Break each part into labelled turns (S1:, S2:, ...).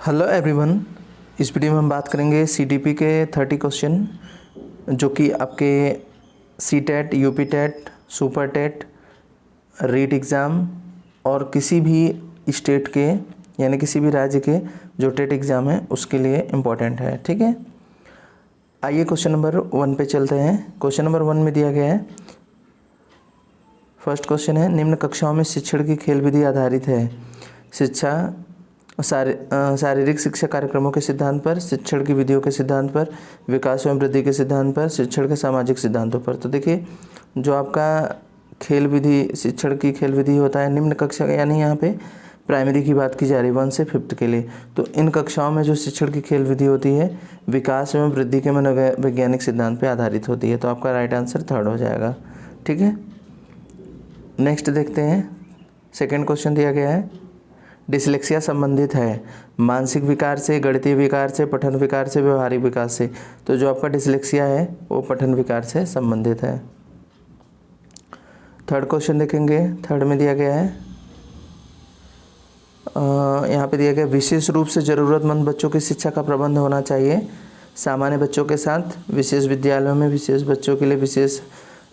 S1: Hello everyone. इस video में हम बात करेंगे सीटीपी के 30 क्वेश्चन जो कि आपके C TET, UP TET, super TET, REET exam और किसी भी स्टेट के यानी किसी भी राज्य के जो टेट एग्ज़ाम है उसके लिए इम्पोर्टेंट है। ठीक है, आइए क्वेश्चन नंबर 1 पे चलते हैं। क्वेश्चन नंबर 1 में दिया गया है, फर्स्ट क्वेश्चन है, निम्न कक्षाओं में शिक्षण की खेल विधि आधारित है। शारीरिक शिक्षा कार्यक्रमों के सिद्धांत पर, शिक्षण की विधियों के सिद्धांत पर, विकास एवं वृद्धि के सिद्धांत पर, शिक्षण के सामाजिक सिद्धांतों पर। तो देखिए, जो आपका खेल विधि, शिक्षण की खेल विधि होता है निम्न कक्षा का, यानी यहाँ पे प्राइमरी की बात की जा रही है 1 से 5th के लिए। तो इन कक्षाओं में जो शिक्षण की खेल विधि होती है विकास एवं वृद्धि के मनोवैज्ञानिक सिद्धांत पर आधारित होती है। तो आपका राइट आंसर 3rd हो जाएगा। ठीक है, नेक्स्ट देखते हैं। सेकेंड क्वेश्चन दिया गया है, डिसलेक्सिया संबंधित है मानसिक विकार से, गणितीय विकार से, पठन विकार से, व्यवहारिक विकास से। तो जो आपका डिसलेक्सिया है वो पठन विकार से संबंधित है। थर्ड क्वेश्चन देखेंगे। थर्ड में दिया गया है, यहाँ पे दिया गया, विशेष रूप से ज़रूरतमंद बच्चों की शिक्षा का प्रबंध होना चाहिए सामान्य बच्चों के साथ, विशेष विद्यालयों में विशेष बच्चों के लिए विशेष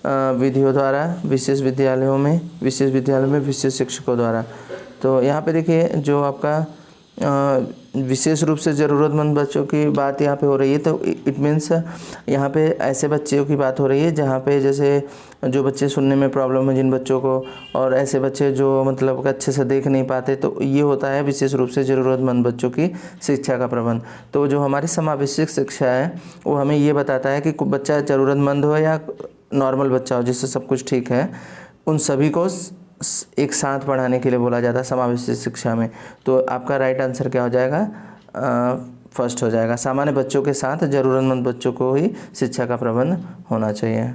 S1: विधियों द्वारा, विशेष विद्यालयों में विशेष शिक्षकों द्वारा। तो यहाँ पे देखिए, जो आपका विशेष रूप से ज़रूरतमंद बच्चों की बात यहाँ पे हो रही है, तो इट मीन्स यहाँ पे ऐसे बच्चों की बात हो रही है जहाँ पे जैसे जो बच्चे सुनने में प्रॉब्लम है जिन बच्चों को, और ऐसे बच्चे जो मतलब अच्छे से देख नहीं पाते, तो ये होता है विशेष रूप से ज़रूरतमंद बच्चों की शिक्षा का प्रबंध। तो जो हमारी समावेशिक शिक्षा है वो हमें ये बताता है कि बच्चा ज़रूरतमंद हो या नॉर्मल बच्चा हो जिससे सब कुछ ठीक है, उन सभी को एक साथ पढ़ाने के लिए बोला जाता है समावेशी शिक्षा में। तो आपका राइट आंसर क्या हो जाएगा? फर्स्ट हो जाएगा। सामान्य बच्चों के साथ ज़रूरतमंद बच्चों को ही शिक्षा का प्रबंध होना चाहिए।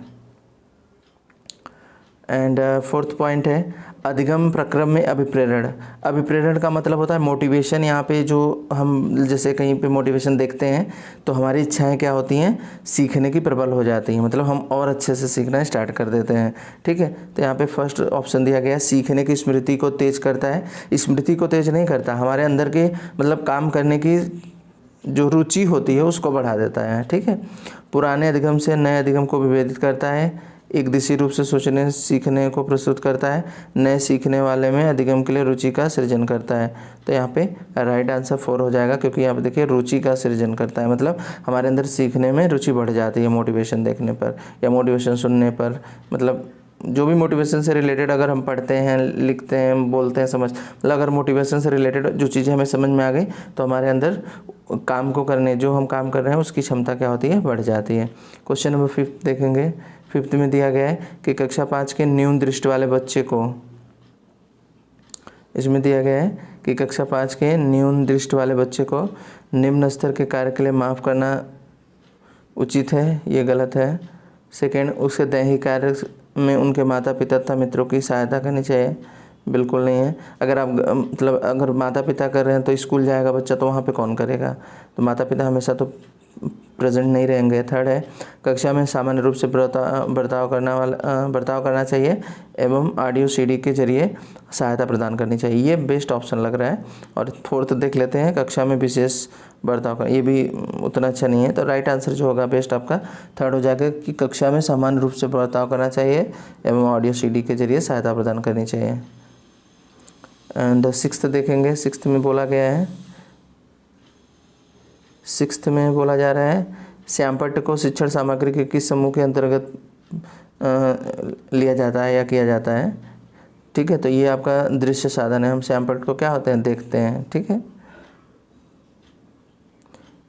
S1: एंड फोर्थ पॉइंट है, अधिगम प्रक्रम में अभिप्रेरण। अभिप्रेरण का मतलब होता है मोटिवेशन। यहाँ पे जो हम जैसे कहीं पे मोटिवेशन देखते हैं तो हमारी इच्छाएं क्या होती हैं, सीखने की प्रबल हो जाती हैं, मतलब हम और अच्छे से सीखना स्टार्ट कर देते हैं। ठीक है, तो यहाँ पे फर्स्ट ऑप्शन दिया गया है, सीखने की स्मृति को तेज करता है। स्मृति को तेज नहीं करता, हमारे अंदर के मतलब काम करने की जो रुचि होती है उसको बढ़ा देता है। ठीक है, पुराने अधिगम से नए अधिगम को विभेदित करता है, एक दिशी रूप से सोचने सीखने को प्रस्तुत करता है, नए सीखने वाले में अधिगम के लिए रुचि का सृजन करता है। तो यहाँ पे राइट आंसर 4 हो जाएगा, क्योंकि यहाँ पे देखिए रुचि का सृजन करता है, मतलब हमारे अंदर सीखने में रुचि बढ़ जाती है मोटिवेशन देखने पर या मोटिवेशन सुनने पर। मतलब जो भी मोटिवेशन से रिलेटेड अगर हम पढ़ते हैं, लिखते हैं, बोलते हैं, मतलब अगर मोटिवेशन से रिलेटेड जो चीज़ें हमें समझ में आ गई तो हमारे अंदर काम को करने, जो हम काम कर रहे हैं उसकी क्षमता क्या होती है, बढ़ जाती है। क्वेश्चन नंबर 5 देखेंगे। 5th में दिया गया है कि कक्षा 5 के न्यून दृष्टि वाले बच्चे को, इसमें दिया गया है कि कक्षा 5 के न्यून दृष्टि वाले बच्चे को निम्न स्तर के कार्य के लिए माफ़ करना उचित है, ये गलत है। सेकेंड, उसके दैहिक कार्य में उनके माता पिता तथा मित्रों की सहायता करनी चाहिए, बिल्कुल नहीं है। अगर आप मतलब अगर माता पिता कर रहे हैं तो स्कूल जाएगा बच्चा तो वहाँ पे कौन करेगा, तो माता पिता हमेशा तो प्रेजेंट नहीं रहेंगे। थर्ड है, कक्षा में सामान्य रूप से बर्ताव करना चाहिए एवं ऑडियो सीडी के जरिए सहायता प्रदान करनी चाहिए, ये बेस्ट ऑप्शन लग रहा है। और फोर्थ देख लेते हैं, कक्षा में विशेष बर्ताव कर, ये भी उतना अच्छा नहीं है। तो राइट आंसर जो होगा बेस्ट आपका 3rd हो जाएगा कि कक्षा में सामान्य रूप से बर्ताव करना चाहिए एवं ऑडियो सीडी के जरिए सहायता प्रदान करनी चाहिए। एंड 6th देखेंगे। 6th में बोला गया है, 6th में बोला जा रहा है, श्यामपट्ट को शिक्षण सामग्री के किस समूह के अंतर्गत लिया जाता है या किया जाता है। ठीक है, तो ये आपका दृश्य साधन है, हम श्यामपट्ट को क्या होते हैं, देखते हैं। ठीक है,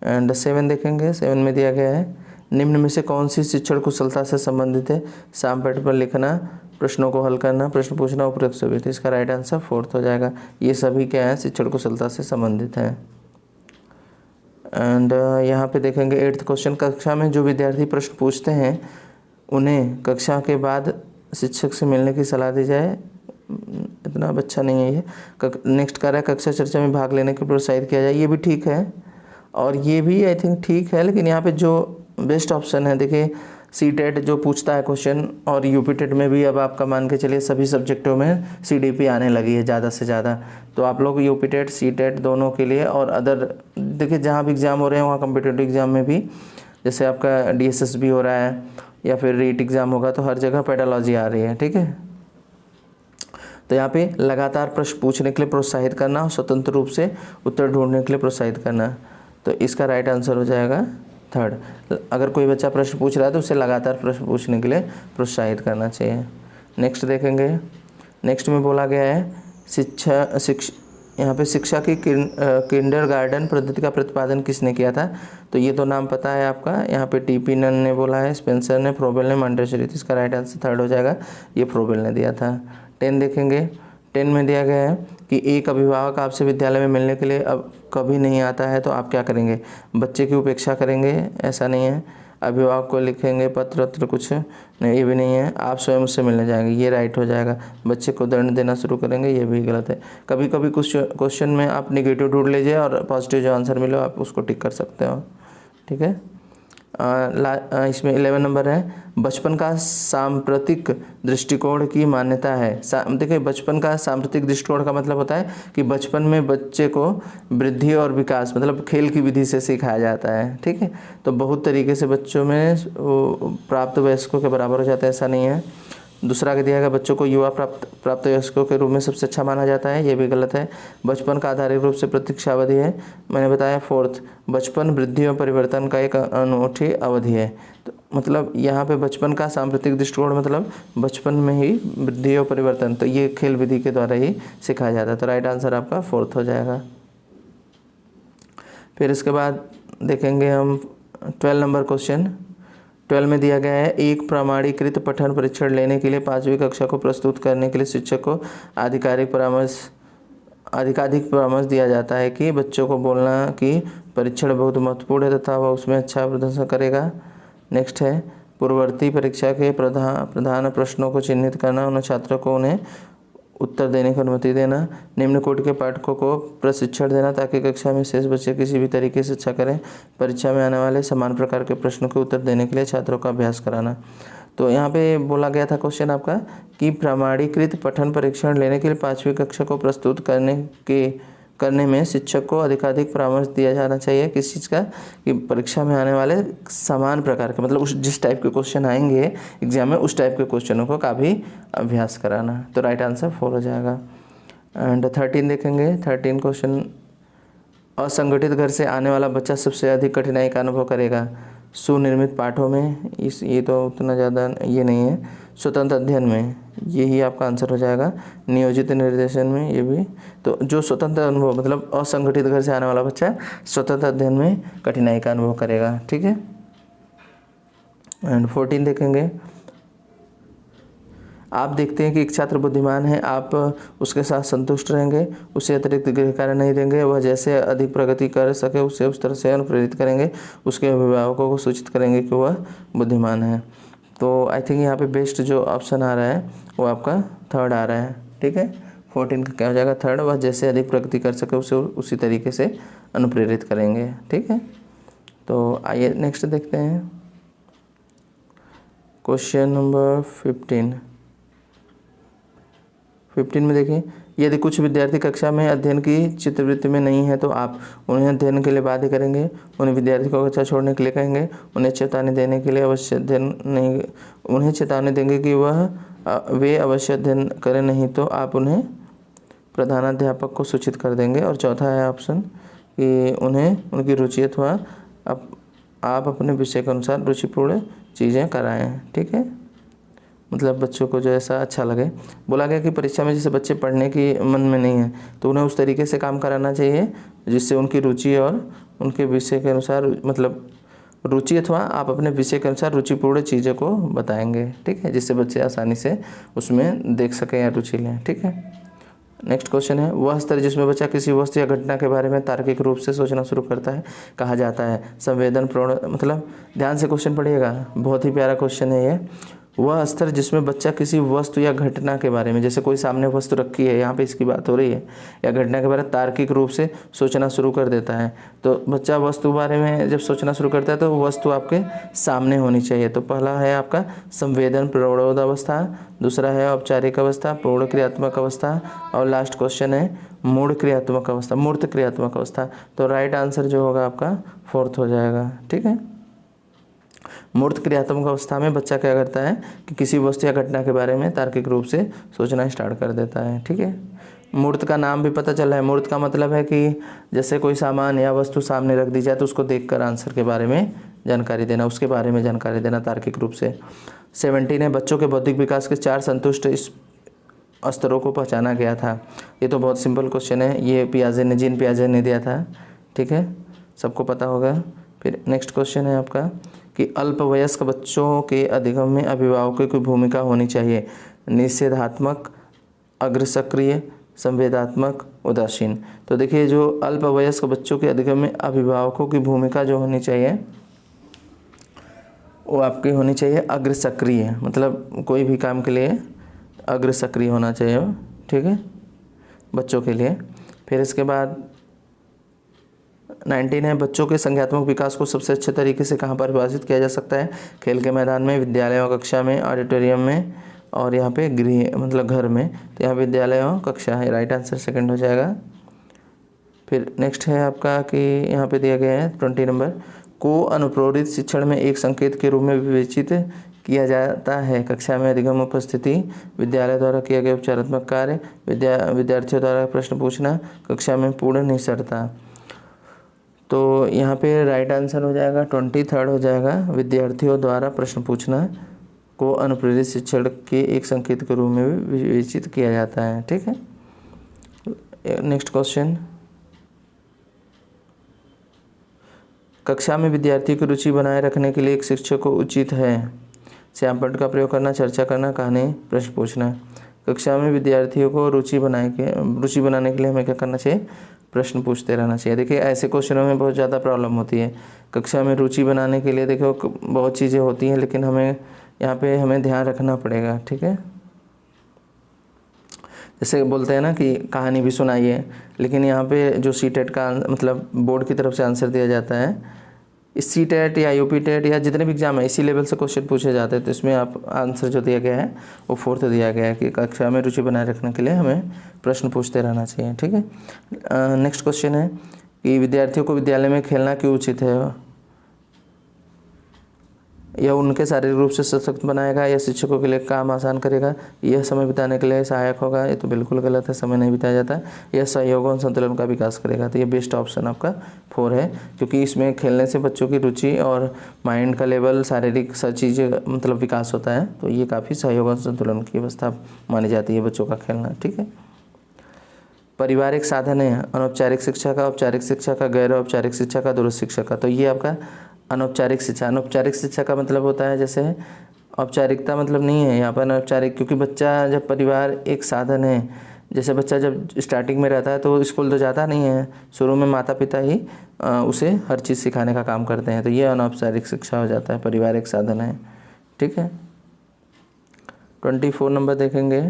S1: एंड 7 देखेंगे। 7 में दिया गया है, निम्न में से कौन सी शिक्षण कुशलता से संबंधित है, श्यामपट्ट पर लिखना, प्रश्नों को हल करना, प्रश्न पूछना, उपयुक्त सभी। तो इसका राइट आंसर 4th हो जाएगा। ये सभी क्या है, शिक्षण कुशलता से संबंधित है। एंड यहाँ पे देखेंगे 8th क्वेश्चन, कक्षा में जो विद्यार्थी प्रश्न पूछते हैं उन्हें कक्षा के बाद शिक्षक से मिलने की सलाह दी जाए, इतना अच्छा नहीं है ये। नेक्स्ट कह रहा है, कक्षा चर्चा में भाग लेने के प्रोत्साहित किया जाए, ये भी ठीक है और ये भी आई थिंक ठीक है। लेकिन यहाँ पे जो बेस्ट ऑप्शन है, देखिए सीटेट जो पूछता है क्वेश्चन, और यूपीटेट में भी अब आपका मान के चलिए सभी सब्जेक्टों में सीडीपी आने लगी है ज़्यादा से ज़्यादा। तो आप लोग यूपीटेट सीटेट दोनों के लिए, और अदर देखिए जहाँ भी एग्ज़ाम हो रहे हैं वहाँ कम्पिटिटिव एग्ज़ाम में भी, जैसे आपका डीएसएसबी हो रहा है या फिर रीट एग्ज़ाम होगा, तो हर जगह पेडोलॉजी आ रही है। ठीक है, तो यहाँ पे लगातार प्रश्न पूछने के लिए प्रोत्साहित करना और स्वतंत्र रूप से उत्तर ढूंढने के लिए प्रोत्साहित करना। तो इसका राइट आंसर हो जाएगा थर्ड। अगर कोई बच्चा प्रश्न पूछ रहा है तो उसे लगातार प्रश्न पूछने के लिए प्रोत्साहित करना चाहिए। नेक्स्ट देखेंगे, नेक्स्ट में बोला गया है यहाँ पे शिक्षा की किंडरगार्टन पद्धति का प्रतिपादन किसने किया था। तो ये तो नाम पता है आपका, यहाँ पे टीपी नन ने बोला है, स्पेंसर ने, फ्रोबेल ने, मॉन्टेसरी। तो इसका राइट आंसर थर्ड हो जाएगा, ये फ्रोबेल ने दिया था। 10 देखेंगे, 10 में दिया गया है कि एक अभिभावक आपसे विद्यालय में मिलने के लिए अब कभी नहीं आता है तो आप क्या करेंगे। बच्चे की उपेक्षा करेंगे, ऐसा नहीं है। अभिभावक को लिखेंगे पत्र कुछ नहीं, ये भी नहीं है। आप स्वयं उससे मिलने जाएंगे, ये राइट हो जाएगा। बच्चे को दंड देना शुरू करेंगे, ये भी गलत है। कभी कभी कुछ क्वेश्चन में आप निगेटिव ढूंढ लीजिए और पॉजिटिव जो आंसर मिले आप उसको टिक कर सकते हो। ठीक है, इसमें 11 नंबर है, बचपन का सांप्रतिक दृष्टिकोण की मान्यता है। देखिए बचपन का सांप्रतिक दृष्टिकोण का मतलब होता है कि बचपन में बच्चे को वृद्धि और विकास मतलब खेल की विधि से सिखाया जाता है। ठीक है, तो बहुत तरीके से बच्चों में प्राप्त वयस्कों के बराबर हो जाता है, ऐसा नहीं है। दूसरा का दिया गया, बच्चों को युवा प्राप्त वयस्कों के रूप में सबसे अच्छा माना जाता है, ये भी गलत है। बचपन का आधारित रूप से प्रतीक्षा अवधि है, मैंने बताया। फोर्थ, बचपन वृद्धि और परिवर्तन का एक अनूठी अवधि है। तो मतलब यहाँ पे बचपन का सांप्रतिक दृष्टिकोण मतलब बचपन में ही वृद्धि और परिवर्तन, तो ये खेल विधि के द्वारा ही सिखाया जाता है। तो राइट आंसर आपका फोर्थ हो जाएगा। फिर इसके बाद देखेंगे हम 12 नंबर क्वेश्चन। 12 में दिया गया है, एक प्रमाणीकृत पठन परीक्षण लेने के लिए 5वीं कक्षा को प्रस्तुत करने के लिए शिक्षक को अधिकाधिक परामर्श दिया जाता है कि बच्चों को बोलना कि परीक्षण बहुत महत्वपूर्ण है तथा वह उसमें अच्छा प्रदर्शन करेगा। नेक्स्ट है, पूर्ववर्ती परीक्षा के प्रधान प्रश्नों को चिन्हित करना, उन छात्रों को उन्हें उत्तर देने की अनुमति देना, निम्न कोटि के पाठकों को प्रशिक्षण देना ताकि कक्षा में शेष बच्चे किसी भी तरीके से अच्छा करें, परीक्षा में आने वाले समान प्रकार के प्रश्नों के उत्तर देने के लिए छात्रों का अभ्यास कराना। तो यहाँ पे बोला गया था क्वेश्चन आपका कि प्रमाणीकृत पठन परीक्षण लेने के लिए 5वीं कक्षा को प्रस्तुत करने में शिक्षक को अधिकाधिक परामर्श दिया जाना चाहिए। किस चीज़ का, कि परीक्षा में आने वाले समान प्रकार के मतलब जिस टाइप के क्वेश्चन आएंगे एग्जाम में उस टाइप के क्वेश्चनों को का भी अभ्यास कराना। तो राइट आंसर 4 हो जाएगा। एंड 13 देखेंगे, 13 क्वेश्चन, असंगठित घर से आने वाला बच्चा सबसे अधिक कठिनाई का अनुभव करेगा सुनिर्मित पाठों में, ये तो उतना ज़्यादा ये नहीं है। स्वतंत्र अध्ययन में, यही आपका आंसर हो जाएगा। नियोजित निर्देशन में, ये भी। तो जो स्वतंत्र अनुभव मतलब असंगठित घर से आने वाला बच्चा स्वतंत्र अध्ययन में कठिनाई का अनुभव करेगा। ठीक है, एंड 14 देखेंगे, आप देखते हैं कि एक छात्र बुद्धिमान है, आप उसके साथ संतुष्ट रहेंगे, उसे अतिरिक्त गृह कार्य नहीं देंगे, वह जैसे अधिक प्रगति कर सके उसे उस तरह से अनुप्रेरित करेंगे, उसके अभिभावकों को सूचित करेंगे कि वह बुद्धिमान है। तो आई थिंक यहाँ पे बेस्ट जो ऑप्शन आ रहा है वो आपका थर्ड आ रहा है। ठीक है, 14 का क्या हो जाएगा, थर्ड। वह जैसे अधिक प्रगति कर सके उसे उसी तरीके से अनुप्रेरित करेंगे। ठीक है, तो आइए नेक्स्ट देखते हैं क्वेश्चन नंबर 15 में देखिए, यदि कुछ विद्यार्थी कक्षा में अध्ययन की चित्तवृत्ति में नहीं है तो आप उन्हें अध्ययन के लिए बाध्य करेंगे, उन्हें विद्यार्थी को कक्षा छोड़ने के लिए कहेंगे, उन्हें चेतावनी देने के लिए अवश्य अध्ययन नहीं, उन्हें चेतावनी देंगे कि वे अवश्य अध्ययन करें, नहीं तो आप उन्हें प्रधानाध्यापक को सूचित कर देंगे। और चौथा है ऑप्शन कि उन्हें उनकी रुचि अथवा आप अपने विषय के अनुसार रुचिपूर्ण चीज़ें कराएँ। ठीक है, मतलब बच्चों को जो ऐसा अच्छा लगे। बोला गया कि परीक्षा में जैसे बच्चे पढ़ने की मन में नहीं है तो उन्हें उस तरीके से काम कराना चाहिए जिससे उनकी रुचि और उनके विषय के अनुसार मतलब रुचि अथवा आप अपने विषय के अनुसार रुचिपूर्ण चीज़ों को बताएंगे। ठीक है, जिससे बच्चे आसानी से उसमें देख सकें या रुचि लें। ठीक है, नेक्स्ट क्वेश्चन है, वह स्तर जिसमें बच्चा किसी वस्तु या घटना के बारे में तार्किक रूप से सोचना शुरू करता है कहा जाता है संवेदन प्रवण। मतलब ध्यान से क्वेश्चन पढ़िएगा, बहुत ही प्यारा क्वेश्चन है ये। वह स्तर जिसमें बच्चा किसी वस्तु या घटना के बारे में, जैसे कोई सामने वस्तु रखी है, यहाँ पे इसकी बात हो रही है, या घटना के बारे में तार्किक रूप से सोचना शुरू कर देता है। तो बच्चा वस्तु बारे में जब सोचना शुरू करता है तो वस्तु आपके सामने होनी चाहिए। तो पहला है आपका संवेदन प्रौढ़ अवस्था, दूसरा है औपचारिक अवस्था, प्रौढ़ क्रियात्मक अवस्था, और लास्ट क्वेश्चन है मूढ़ क्रियात्मक अवस्था, मूर्त क्रियात्मक अवस्था। तो राइट आंसर जो होगा आपका 4th हो जाएगा। ठीक है, मूर्त क्रियात्मक अवस्था में बच्चा क्या करता है कि किसी वस्तु या घटना के बारे में तार्किक रूप से सोचना स्टार्ट कर देता है। ठीक है, मूर्त का नाम भी पता चला है। मूर्त का मतलब है कि जैसे कोई सामान या वस्तु सामने रख दी जाए तो उसको देखकर आंसर के बारे में जानकारी देना, उसके बारे में जानकारी देना तार्किक रूप से। 17 है बच्चों के बौद्धिक विकास के 4 संतुष्ट इस स्तरों को पहचाना गया था। ये तो बहुत सिंपल क्वेश्चन है, ये पियाजे ने, जीन पियाजे ने दिया था। ठीक है, सबको पता होगा। फिर नेक्स्ट क्वेश्चन है आपका कि अल्पवयस्क बच्चों के अधिगम में अभिभावकों की भूमिका होनी चाहिए। निषेधात्मक, अग्रसक्रिय, संवेदात्मक, उदासीन। तो देखिए जो अल्पवयस्क बच्चों के अधिगम में अभिभावकों की भूमिका जो होनी चाहिए वो आपकी होनी चाहिए अग्रसक्रिय, मतलब कोई भी काम के लिए अग्रसक्रिय होना चाहिए। ठीक है, बच्चों के लिए। फिर इसके बाद 19 है बच्चों के संज्ञात्मक विकास को सबसे अच्छे तरीके से कहाँ परिभाषित किया जा सकता है। खेल के मैदान में, विद्यालय और कक्षा में, ऑडिटोरियम में, और यहाँ पे गृह मतलब घर में। तो यहाँ विद्यालय और कक्षा है, राइट आंसर 2nd हो जाएगा। फिर नेक्स्ट है आपका कि यहाँ पे दिया गया है 20 नंबर, को अनुप्रेरित शिक्षण में एक संकेत के रूप में विवेचित किया जाता है। कक्षा में अधिगम उपस्थिति, विद्यालय द्वारा किया गया उपचारात्मक कार्य, विद्यार्थियों द्वारा प्रश्न पूछना, कक्षा में पूर्ण निश्चरता। तो यहाँ पे राइट आंसर हो जाएगा 23rd हो जाएगा, विद्यार्थियों द्वारा प्रश्न पूछना को अनुप्रेरित शिक्षण के एक संकेत के रूप में विवेचित किया जाता है। ठीक है, नेक्स्ट क्वेश्चन, कक्षा में विद्यार्थियों की रुचि बनाए रखने के लिए एक शिक्षक को उचित है श्यामपट्ट का प्रयोग करना, चर्चा करना, कहानी, प्रश्न पूछना। कक्षा में विद्यार्थियों को रुचि बनाने के लिए हमें क्या करना चाहिए, प्रश्न पूछते रहना चाहिए। देखिए ऐसे क्वेश्चनों में बहुत ज़्यादा प्रॉब्लम होती है। कक्षा में रुचि बनाने के लिए देखो बहुत चीज़ें होती हैं, लेकिन हमें यहाँ पे हमें ध्यान रखना पड़ेगा। ठीक है, जैसे बोलते हैं ना कि कहानी भी सुनाइए, लेकिन यहाँ पे जो सीटेट का मतलब बोर्ड की तरफ से आंसर दिया जाता है, इस सीटेट या यूपी टेट या जितने भी एग्जाम है इसी लेवल से क्वेश्चन पूछे जाते हैं। तो इसमें आप आंसर जो दिया गया है वो 4th दिया गया है कि कक्षा में रुचि बनाए रखने के लिए हमें प्रश्न पूछते रहना चाहिए। ठीक है, नेक्स्ट क्वेश्चन है कि विद्यार्थियों को विद्यालय में खेलना क्यों उचित है। यह उनके शारीरिक रूप से सशक्त बनाएगा, या शिक्षकों के लिए काम आसान करेगा, यह समय बिताने के लिए सहायक होगा। ये तो बिल्कुल गलत है, समय नहीं बिताया जाता। यह सहयोग और संतुलन का विकास करेगा। तो ये बेस्ट ऑप्शन आपका 4 है, क्योंकि इसमें खेलने से बच्चों की रुचि और माइंड का लेवल, शारीरिक सब चीज़ें मतलब विकास होता है। तो ये काफ़ी सहयोग और संतुलन की अवस्था मानी जाती है बच्चों का खेलना। ठीक है, परिवार एक साधन है अनौपचारिक शिक्षा का, औपचारिक शिक्षा का, गैर औपचारिक शिक्षा का, दूरस्थ शिक्षा का। तो ये आपका अनौपचारिक शिक्षा। अनौपचारिक शिक्षा का मतलब होता है, जैसे औपचारिकता मतलब नहीं है यहाँ पर अनौपचारिक, क्योंकि बच्चा जब परिवार एक साधन है, जैसे बच्चा जब स्टार्टिंग में रहता है तो स्कूल तो जाता नहीं है, शुरू में माता पिता ही उसे हर चीज़ सिखाने का काम करते हैं। तो ये अनौपचारिक शिक्षा हो जाता है, परिवार एक साधन है। ठीक है, 24 नंबर देखेंगे।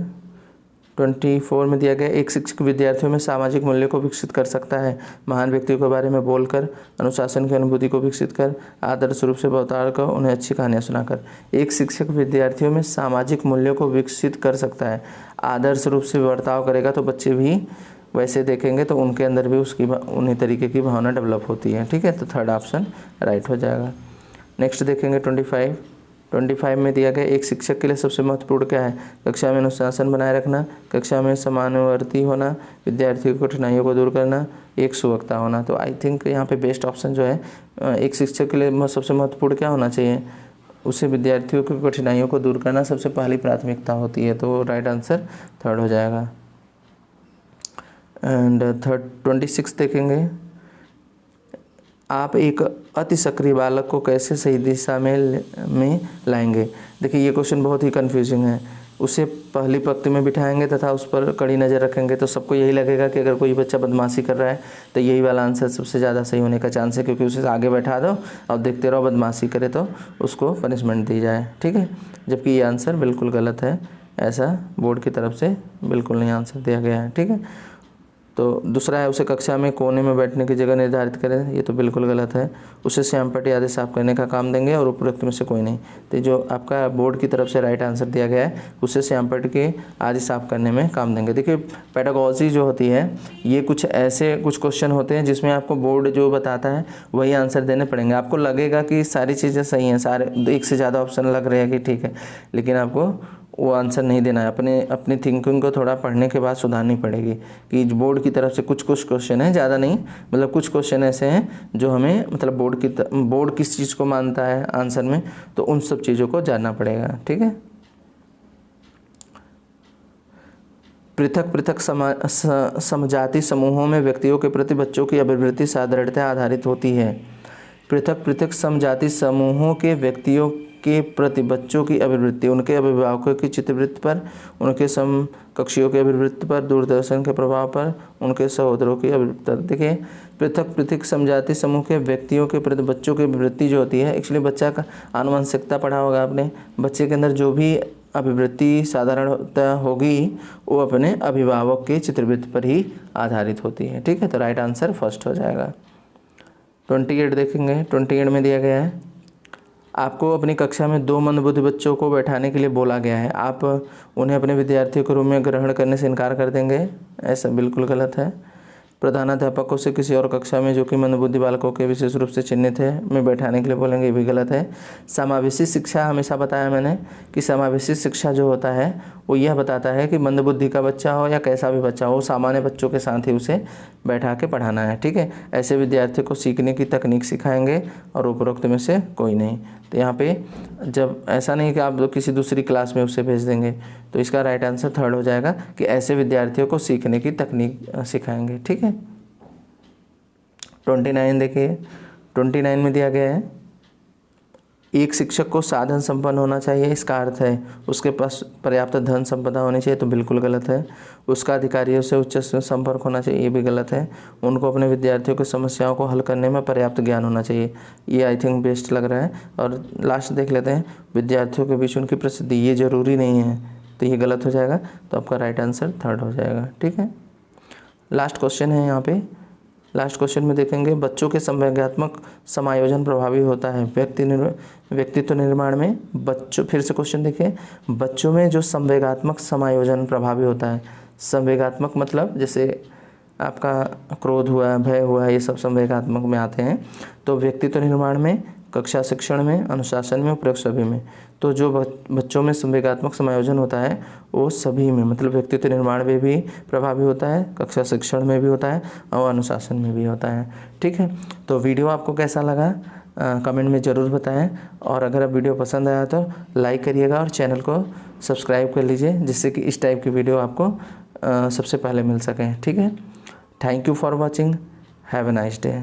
S1: 24 में दिया गया, एक शिक्षक विद्यार्थियों में सामाजिक मूल्य को विकसित कर सकता है। महान व्यक्तियों के बारे में बोलकर, अनुशासन की अनुभूति को विकसित कर, आदर्श रूप से बर्ताव कर, उन्हें अच्छी कहानियाँ सुनाकर। एक शिक्षक विद्यार्थियों में सामाजिक मूल्यों को विकसित कर सकता है। आदर्श रूप से बर्ताव करेगा तो बच्चे भी वैसे देखेंगे तो उनके अंदर भी उसकी उन्हीं तरीके की भावना डेवलप होती है। ठीक है, तो 3rd ऑप्शन राइट हो जाएगा। नेक्स्ट देखेंगे 25 में दिया गया, एक शिक्षक के लिए सबसे महत्वपूर्ण क्या है। कक्षा में अनुशासन बनाए रखना, कक्षा में समानुवर्ती होना, विद्यार्थियों की कठिनाइयों को दूर करना, एक सुवक्ता होना। तो आई थिंक यहाँ पे बेस्ट ऑप्शन जो है, एक शिक्षक के लिए सबसे महत्वपूर्ण क्या होना चाहिए, उसे विद्यार्थियों की कठिनाइयों को दूर करना सबसे पहली प्राथमिकता होती है। तो राइट आंसर 3rd हो जाएगा। एंड 26 देखेंगे, आप एक अति सक्रिय बालक को कैसे सही दिशा में लाएंगे। देखिए ये क्वेश्चन बहुत ही कंफ्यूजिंग है उसे पहली पंक्ति में बिठाएंगे तथा उस पर कड़ी नज़र रखेंगे तो सबको यही लगेगा कि अगर कोई बच्चा बदमाशी कर रहा है तो यही वाला आंसर सबसे ज़्यादा सही होने का चांस है, क्योंकि उसे आगे बैठा दो और देखते रहो बदमाशी करे तो उसको पनिशमेंट दी जाए। ठीक है, जबकि ये आंसर बिल्कुल गलत है, ऐसा बोर्ड की तरफ से बिल्कुल नहीं आंसर दिया गया है। ठीक है, तो दूसरा है उसे कक्षा में कोने में बैठने की जगह निर्धारित करें, ये तो बिल्कुल गलत है। उसे श्याम पट्टी आदि साफ करने का काम देंगे और उपरोक्त में से कोई नहीं। तो जो आपका बोर्ड की तरफ से राइट आंसर दिया गया है उसे श्याम पट्टी के आदि साफ करने में काम देंगे। देखिए पेडागोजी जो होती है ये कुछ ऐसे कुछ क्वेश्चन होते हैं जिसमें आपको बोर्ड जो बताता है वही आंसर देने पड़ेंगे। आपको लगेगा कि सारी चीज़ें सही हैं, सारे एक से ज़्यादा ऑप्शन लग रहे हैं कि ठीक है, लेकिन आपको वो आंसर नहीं देना है। अपनी थिंकिंग को थोड़ा पढ़ने के बाद सुधारनी पड़ेगी कि बोर्ड की तरफ से कुछ क्वेश्चन है, ज़्यादा नहीं, मतलब कुछ क्वेश्चन ऐसे हैं जो हमें मतलब बोर्ड किस चीज़ को मानता है आंसर में, तो उन सब चीज़ों को जानना पड़ेगा। ठीक है, पृथक पृथक समजाति समूहों में व्यक्तियों के प्रति बच्चों की अभिवृत्ति साधारणतः आधारित होती है। पृथक पृथक समजाति समूहों के व्यक्तियों के प्रति बच्चों की अभिवृत्ति उनके अभिभावकों की चित्तवृत्ति पर, उनके समकक्षियों की अभिवृत्ति पर, दूरदर्शन के प्रभाव पर, उनके सहोदरों की अभिवृत्ति पर। देखिए पृथक पृथक समजाति समूह के व्यक्तियों के प्रति बच्चों की अभिवृत्ति जो होती है, एक्चुअली बच्चा का आनुवंशिकता पढ़ा होगा आपने, बच्चे के अंदर जो भी अभिवृत्ति साधारणतः होगी वो अपने अभिभावक के चित्तवृत्ति पर ही आधारित होती है। ठीक है, तो राइट आंसर फर्स्ट हो जाएगा। 28 देखेंगे, 28 में दिया गया है आपको अपनी कक्षा में 2 मंदबुद्धि बच्चों को बैठाने के लिए बोला गया है, आप उन्हें अपने विद्यार्थियों के रूप में ग्रहण करने से इनकार कर देंगे, ऐसा बिल्कुल गलत है। प्रधानाध्यापकों से किसी और कक्षा में जो कि मंदबुद्धि बालकों के विशेष रूप से चिन्हित है में बैठाने के लिए बोलेंगे, ये भी गलत है। समावेशी शिक्षा, हमेशा बताया मैंने कि समावेशी शिक्षा जो होता है वो यह बताता है कि मंदबुद्धि का बच्चा हो या कैसा भी बच्चा हो, सामान्य बच्चों के साथ ही उसे बैठा के पढ़ाना है। ठीक है, ऐसे विद्यार्थी को सीखने की तकनीक सिखाएंगे और उपरोक्त में से कोई नहीं। तो यहाँ पे जब ऐसा नहीं कि आप किसी दूसरी क्लास में उसे भेज देंगे, तो इसका राइट आंसर थर्ड हो जाएगा कि ऐसे विद्यार्थियों को सीखने की तकनीक सिखाएंगे। ठीक है, 29 देखिए, 29 में दिया गया है एक शिक्षक को साधन संपन्न होना चाहिए, इसका अर्थ है उसके पास पर्याप्त धन संपदा होनी चाहिए, तो बिल्कुल गलत है। उसका अधिकारियों से उच्च संपर्क होना चाहिए, ये भी गलत है। उनको अपने विद्यार्थियों की समस्याओं को हल करने में पर्याप्त ज्ञान होना चाहिए, ये आई थिंक बेस्ट लग रहा है। और लास्ट देख लेते हैं, विद्यार्थियों के बीच उनकी प्रसिद्धि, ये ज़रूरी नहीं है, तो ये गलत हो जाएगा, तो आपका राइट आंसर थर्ड हो जाएगा। ठीक है, लास्ट क्वेश्चन है यहाँ पे। लास्ट क्वेश्चन में देखेंगे बच्चों के संवेगात्मक समायोजन प्रभावी होता है व्यक्तित्व निर्माण में। बच्चों, फिर से क्वेश्चन देखिए, बच्चों में जो संवेगात्मक समायोजन प्रभावी होता है, संवेगात्मक मतलब जैसे आपका क्रोध हुआ, भय हुआ, ये सब संवेगात्मक में आते हैं। तो व्यक्तित्व निर्माण में, कक्षा शिक्षण में, अनुशासन में, उपरोक्त सभी में। तो जो बच्चों में संवेगात्मक समायोजन होता है वो सभी में, मतलब व्यक्तित्व निर्माण में भी प्रभावी होता है, कक्षा शिक्षण में भी होता है और अनुशासन में भी होता है। ठीक है, तो वीडियो आपको कैसा लगा कमेंट में ज़रूर बताएं, और अगर आप वीडियो पसंद आया तो लाइक करिएगा और चैनल को सब्सक्राइब कर लीजिए, जिससे कि इस टाइप की वीडियो आपको सबसे पहले मिल सकें। ठीक है, thank you for watching, have a nice day.